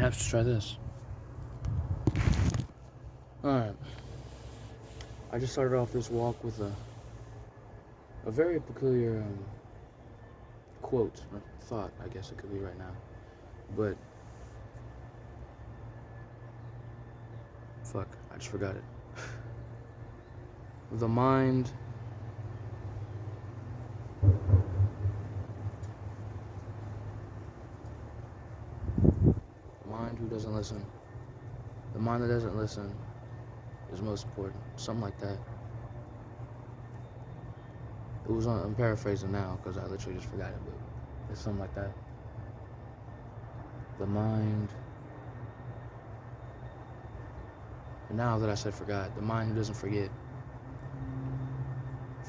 Perhaps to try this. Alright. I just started off this walk with a very peculiar quote, or thought, I guess it could be right now. But, fuck, I just forgot it. The mind who doesn't listen. The mind that doesn't listen is most important. Something like that. It was I'm paraphrasing now because I literally just forgot it, but it's something like that. The mind. And now that I said forgot, the mind who doesn't forget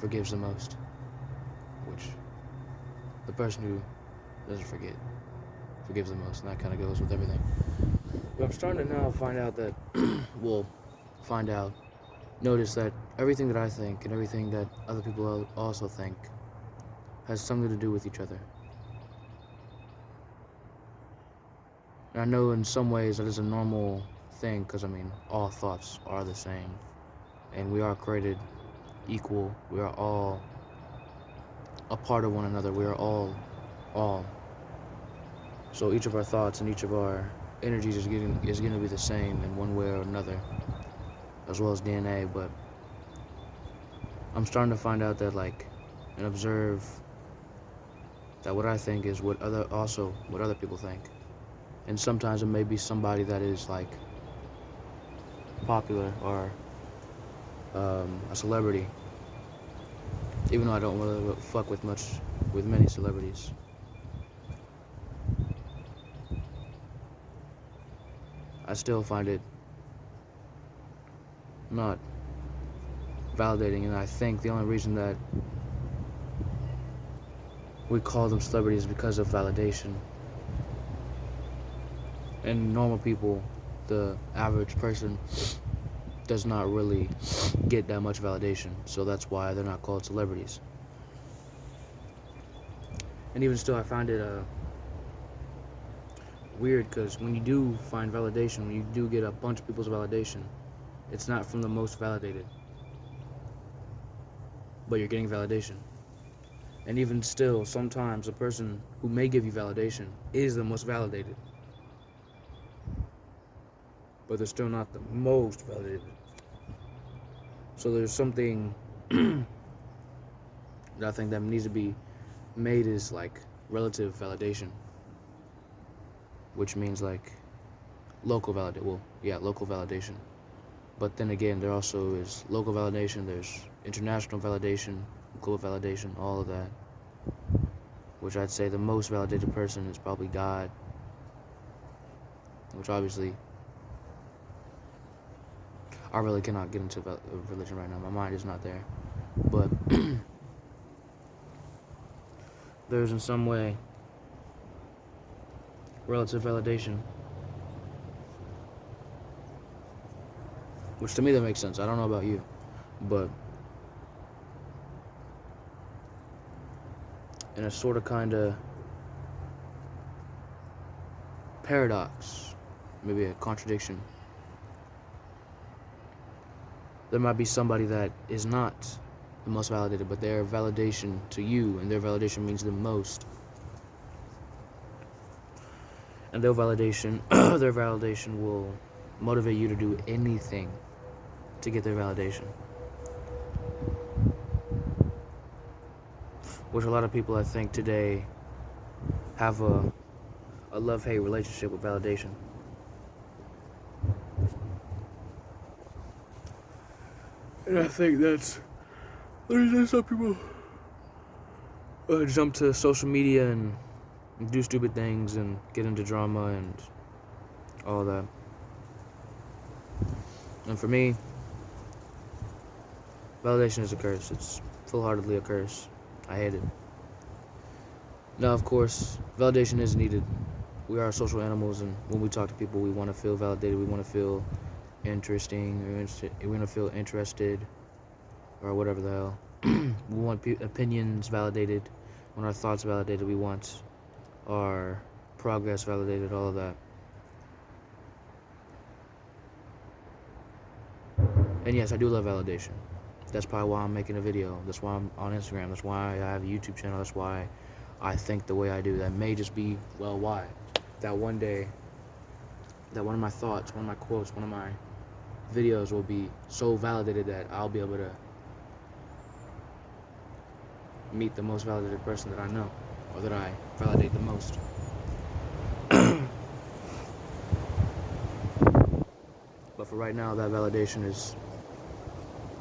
forgives the most. Which the person who doesn't forget forgives the most, and that kind of goes with everything. But I'm starting to now find out that, notice that everything that I think and everything that other people also think has something to do with each other. And I know in some ways that is a normal thing, because all thoughts are the same, and we are created equal. We are all a part of one another. We are all. So each of our thoughts and each of our energies is going to be the same in one way or another, as well as DNA. But I'm starting to find out that and observe that what I think is what other people think, and sometimes it may be somebody that is popular or a celebrity, even though I don't really fuck with many celebrities. I still find it not validating, and I think the only reason that we call them celebrities is because of validation. And normal people, the average person, does not really get that much validation, so that's why they're not called celebrities. And even still, I find it weird, because when you do find validation, when you do get a bunch of people's validation, it's not from the most validated, but you're getting validation. And even still, sometimes a person who may give you validation is the most validated, but they're still not the most validated. So there's something that I think that needs to be made is relative validation, which means local validation. But then again, there also is local validation, there's international validation, global validation, all of that. Which I'd say the most validated person is probably God, which obviously I really cannot get into religion right now. My mind is not there. But there's in some way relative validation, which to me that makes sense. I don't know about you, but in a sort of kind of paradox, maybe a contradiction, there might be somebody that is not the most validated, but their validation to you and their validation means the most. And their validation will motivate you to do anything to get their validation. Which a lot of people, I think, today have a love-hate relationship with validation. And I think that's the reason some people jump to social media and do stupid things and get into drama and all that. And for me, validation is a curse. It's full-heartedly a curse. I hate it. Now, of course, validation is needed. We are social animals, and when we talk to people, we want to feel validated. We want to feel interesting, we want to feel interested, or whatever the hell. We want opinions validated. We want our thoughts validated. We want our progress validated, all of that. And yes, I do love validation. That's probably why I'm making a video. That's why I'm on Instagram. That's why I have a YouTube channel. That's why I think the way I do. That may just be, well, why? That one day, that one of my thoughts, one of my quotes, one of my videos will be so validated that I'll be able to meet the most validated person that I know, or that I validate the most. But for right now, that validation is,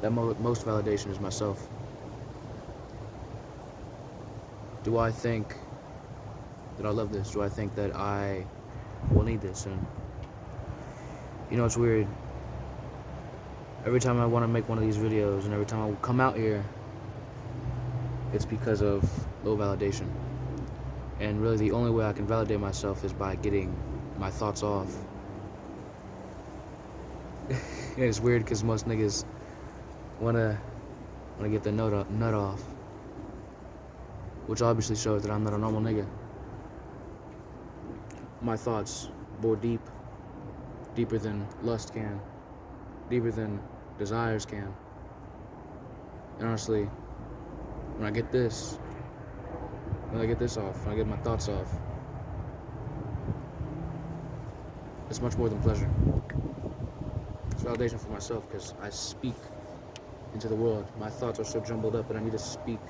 most validation is myself. Do I think that I love this? Do I think that I will need this? And you know, it's weird. Every time I want to make one of these videos, and every time I come out here, it's because of low validation. And really, the only way I can validate myself is by getting my thoughts off. And it's weird because most niggas wanna get the nut off, which obviously shows that I'm not a normal nigga. My thoughts bore deep, deeper than lust can, deeper than desires can. And honestly, when I get this off, when I get my thoughts off, it's much more than pleasure. It's validation for myself because I speak into the world. My thoughts are so jumbled up that I need to speak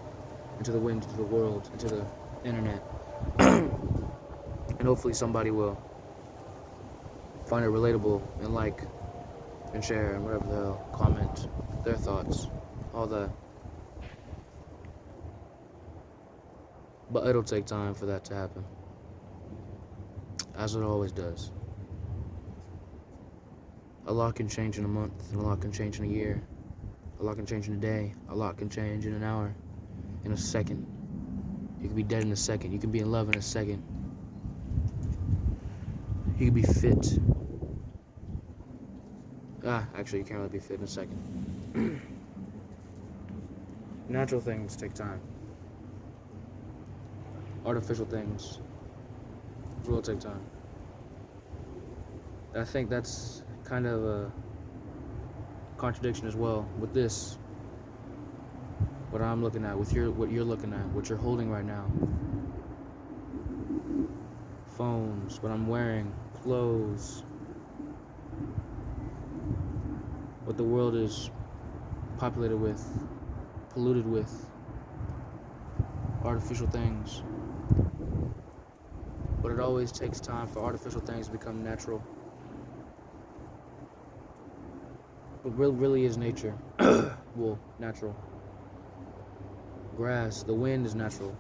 into the wind, into the world, into the internet. And hopefully somebody will find it relatable and like and share and whatever the hell, comment their thoughts, all that. But it'll take time for that to happen, as it always does. A lot can change in a month, and a lot can change in a year. A lot can change in a day. A lot can change in an hour, in a second. You can be dead in a second. You can be in love in a second. You can be fit. Actually, you can't really be fit in a second. Natural things take time. Artificial things will take time. I think that's kind of a contradiction as well with this. What I'm looking at, what you're looking at, what you're holding right now. Phones, what I'm wearing, clothes. What the world is populated with, polluted with. Artificial things. But it always takes time for artificial things to become natural. What really is nature? Well, natural. Grass, the wind is natural.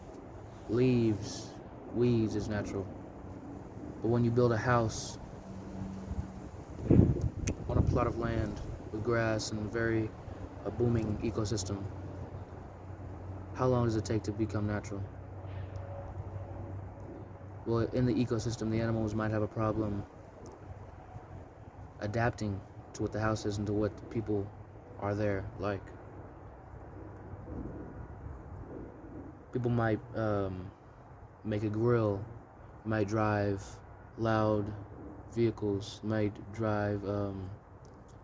Leaves, weeds is natural. But when you build a house on a plot of land with grass and a booming ecosystem, how long does it take to become natural? Well, in the ecosystem, the animals might have a problem adapting to what the house is and to what the people are there like. People might make a grill, might drive loud vehicles, might drive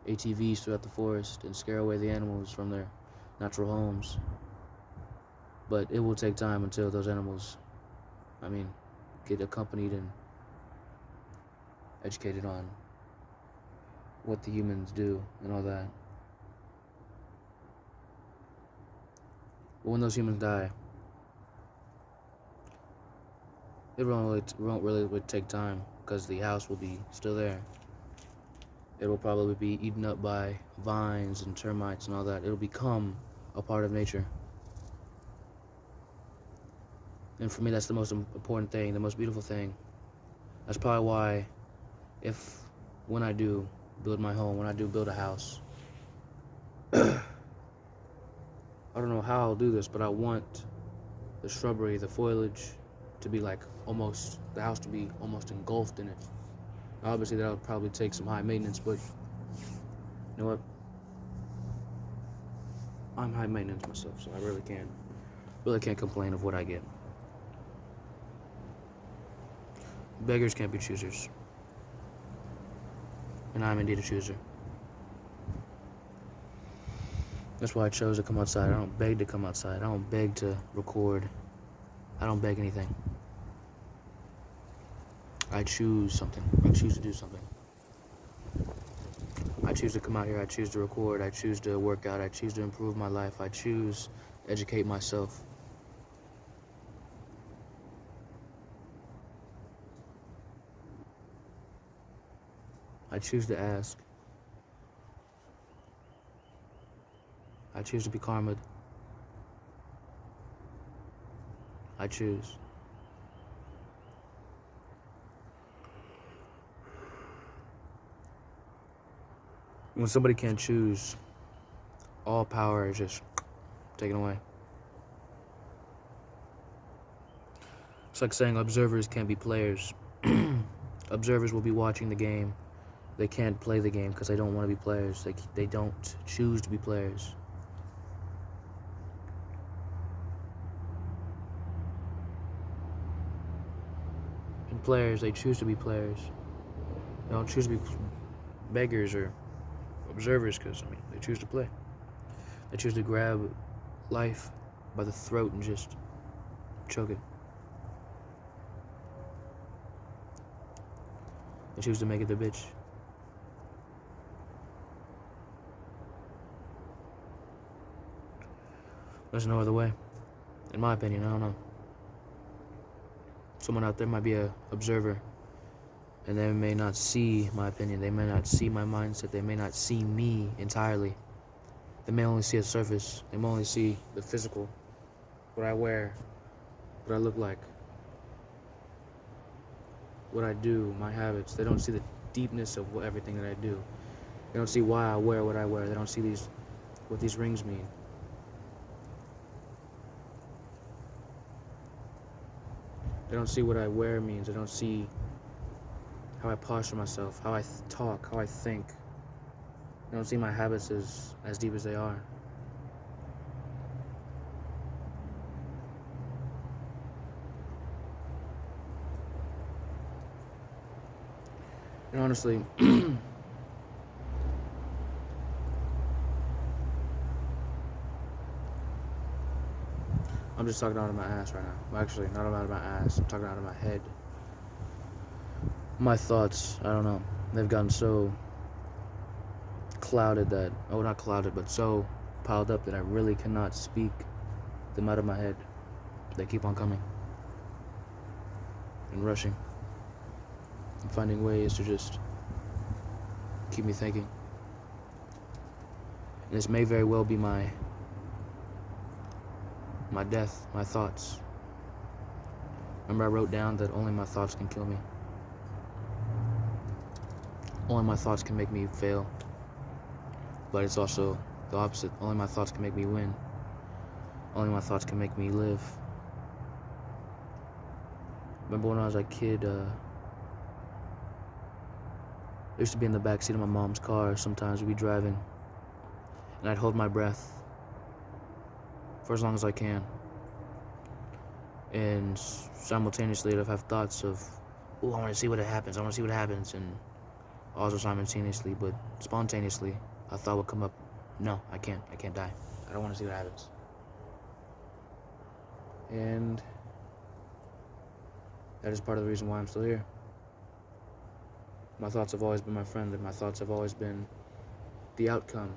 ATVs throughout the forest and scare away the animals from their natural homes. But it will take time until those animals, get accompanied and educated on what the humans do and all that. But when those humans die, it won't really take time because the house will be still there. It will probably be eaten up by vines and termites and all that. It'll become a part of nature. And for me, that's the most important thing, the most beautiful thing. That's probably why when I do build my home, when I do build a house, I don't know how I'll do this, but I want the shrubbery, the foliage to be the house to be almost engulfed in it. Obviously, that'll probably take some high maintenance, but you know what? I'm high maintenance myself, so I really can't complain of what I get. Beggars can't be choosers. And I'm indeed a chooser. That's why I chose to come outside. I don't beg to come outside. I don't beg to record. I don't beg anything. I choose something. I choose to do something. I choose to come out here. I choose to record. I choose to work out. I choose to improve my life. I choose to educate myself. I choose to ask. I choose to be karma'd. I choose. When somebody can't choose, all power is just taken away. It's like saying observers can't be players. Observers will be watching the game. They can't play the game because they don't want to be players. They don't choose to be players. And players, they choose to be players. They don't choose to be beggars or observers because, they choose to play. They choose to grab life by the throat and just choke it. They choose to make it their bitch. There's no other way. In my opinion, I don't know. Someone out there might be an observer, and they may not see my opinion. They may not see my mindset. They may not see me entirely. They may only see a surface. They may only see the physical, what I wear, what I look like, what I do, my habits. They don't see the deepness of everything that I do. They don't see why I wear what I wear. They don't see what these rings mean. They don't see what I wear means. They don't see how I posture myself, how I talk, how I think. They don't see my habits as deep as they are. And honestly, I'm just talking out of my ass right now. Well, actually, not out of my ass. I'm talking out of my head. My thoughts, I don't know. They've gotten so clouded that, not clouded, but so piled up that I really cannot speak them out of my head. They keep on coming and rushing and finding ways to just keep me thinking. And this may very well be my death, my thoughts. Remember, I wrote down that only my thoughts can kill me. Only my thoughts can make me fail. But it's also the opposite. Only my thoughts can make me win. Only my thoughts can make me live. Remember when I was a kid, I used to be in the back seat of my mom's car. Sometimes we'd be driving, and I'd hold my breath for as long as I can. And simultaneously, I'd have thoughts of, I want to see what happens. I want to see what happens. And also simultaneously, but spontaneously, a thought would come up. No, I can't die. I don't want to see what happens. And that is part of the reason why I'm still here. My thoughts have always been my friend, and my thoughts have always been the outcome.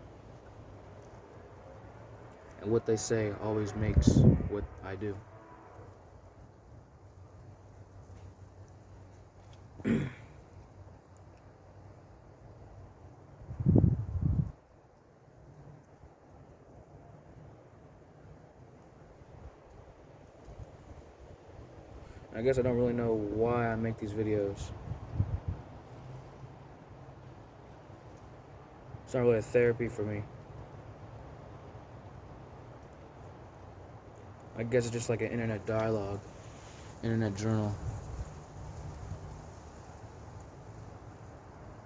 And what they say always makes what I do. I guess I don't really know why I make these videos. It's not really a therapy for me. I guess it's just like an internet dialogue, internet journal.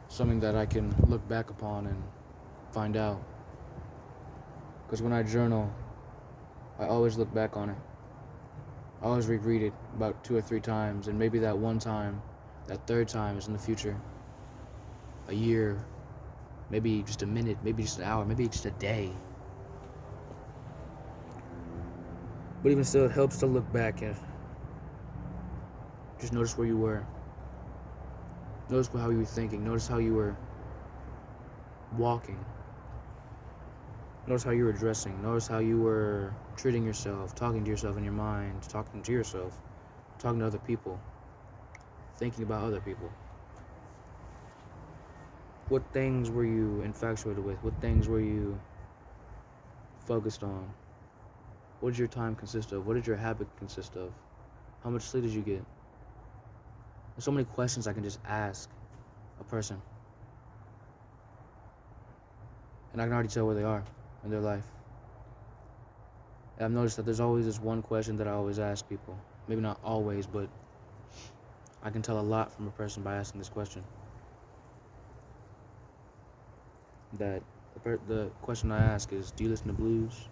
Something that I can look back upon and find out. Because when I journal, I always look back on it. I always reread it about 2 or 3 times, and maybe that one time, that third time is in the future. A year, maybe just a minute, maybe just an hour, maybe just a day. But even still, it helps to look back and just notice where you were. Notice how you were thinking. Notice how you were walking. Notice how you were dressing. Notice how you were treating yourself, talking to yourself in your mind, talking to yourself, talking to other people, thinking about other people. What things were you infatuated with? What things were you focused on? What did your time consist of? What did your habit consist of? How much sleep did you get? There's so many questions I can just ask a person. And I can already tell where they are in their life. And I've noticed that there's always this one question that I always ask people. Maybe not always, but I can tell a lot from a person by asking this question. That the question I ask is, do you listen to blues?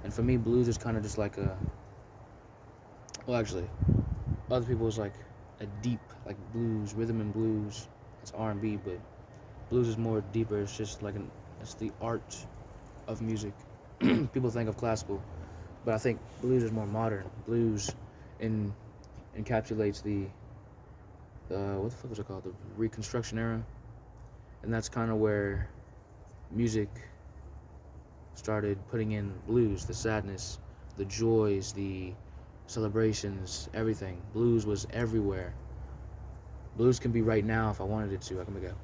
And for me, blues is kind of just like well, actually, other people is like a deep, like blues, rhythm and blues. It's R&B, but blues is more deeper. It's just like it's the art of music. People think of classical, but I think blues is more modern. Blues encapsulates the what the fuck was it called? The Reconstruction era, and that's kind of where music started putting in blues, the sadness, the joys, the celebrations, everything. Blues was everywhere. Blues can be right now if I wanted it to. I can make a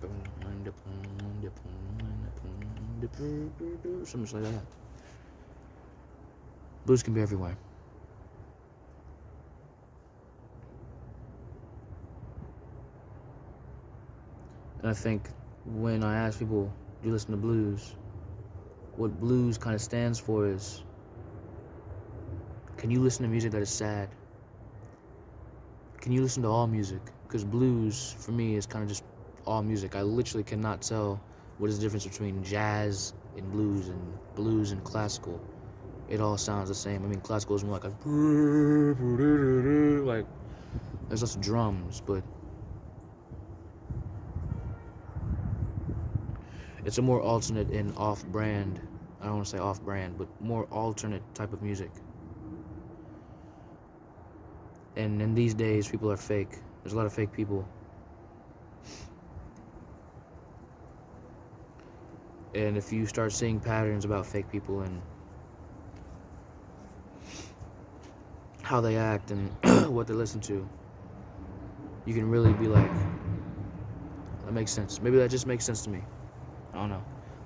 something like that. Blues can be everywhere. And I think when I ask people, do you listen to blues? What blues kind of stands for is, can you listen to music that is sad? Can you listen to all music? Because blues, for me, is kind of just all music. I literally cannot tell what is the difference between jazz and blues and classical. It all sounds the same. I mean, classical is more like like there's lots of drums, but it's a more alternate and off-brand, I don't want to say off-brand, but more alternate type of music. And in these days, people are fake. There's a lot of fake people. And if you start seeing patterns about fake people and how they act and what they listen to, you can really be like, that makes sense. Maybe that just makes sense to me. I don't know.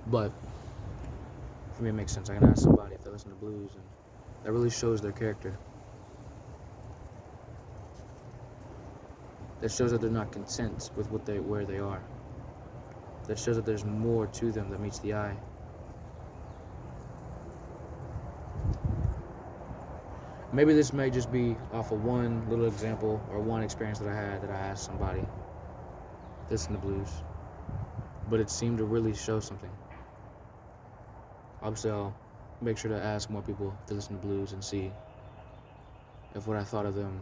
But for me, it makes sense. I can ask somebody if they listen to blues, and that really shows their character. That shows that they're not content with where they are. That shows that there's more to them that meets the eye. Maybe this may just be off of one little example or one experience that I had that I asked somebody, listen to blues. But it seemed to really show something. Obviously, I'll make sure to ask more people to listen to blues and see if what I thought of them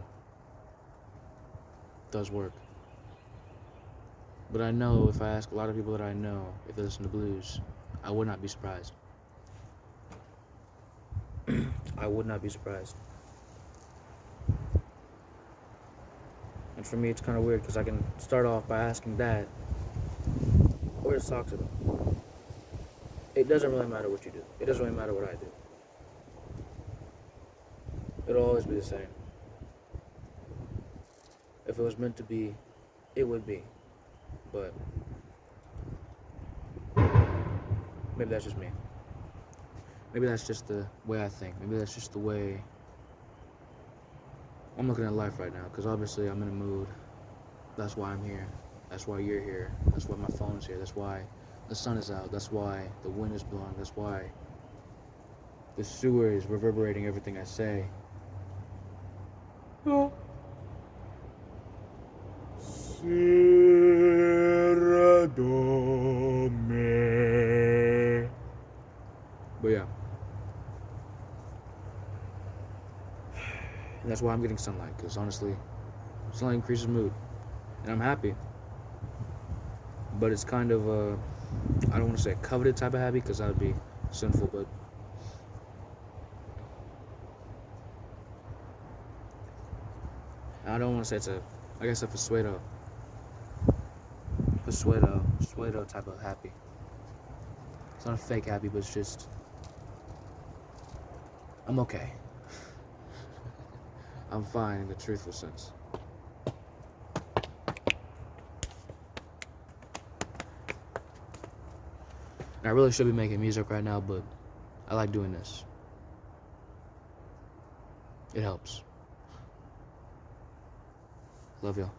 does work. But I know if I ask a lot of people that I know if they listen to blues, I would not be surprised. I would not be surprised. And for me, it's kind of weird because I can start off by asking that, or just talk to them. It doesn't really matter what you do. It doesn't really matter what I do. It'll always be the same. If it was meant to be, it would be. But maybe that's just me. Maybe that's just the way I think. Maybe that's just the way I'm looking at life right now. Because obviously I'm in a mood. That's why I'm here. That's why you're here. That's why my phone's here. That's why the sun is out. That's why the wind is blowing. That's why the sewer is reverberating everything I say. Oh. But yeah. And that's why I'm getting sunlight, because honestly, sunlight increases mood. And I'm happy. But it's kind of I don't want to say a coveted type of happy, because that would be sinful, but I don't want to say it's a, I guess a Pasueto type of happy. It's not a fake happy, but it's just, I'm okay. I'm fine in the truthful sense. And I really should be making music right now, but I like doing this. It helps. Love y'all.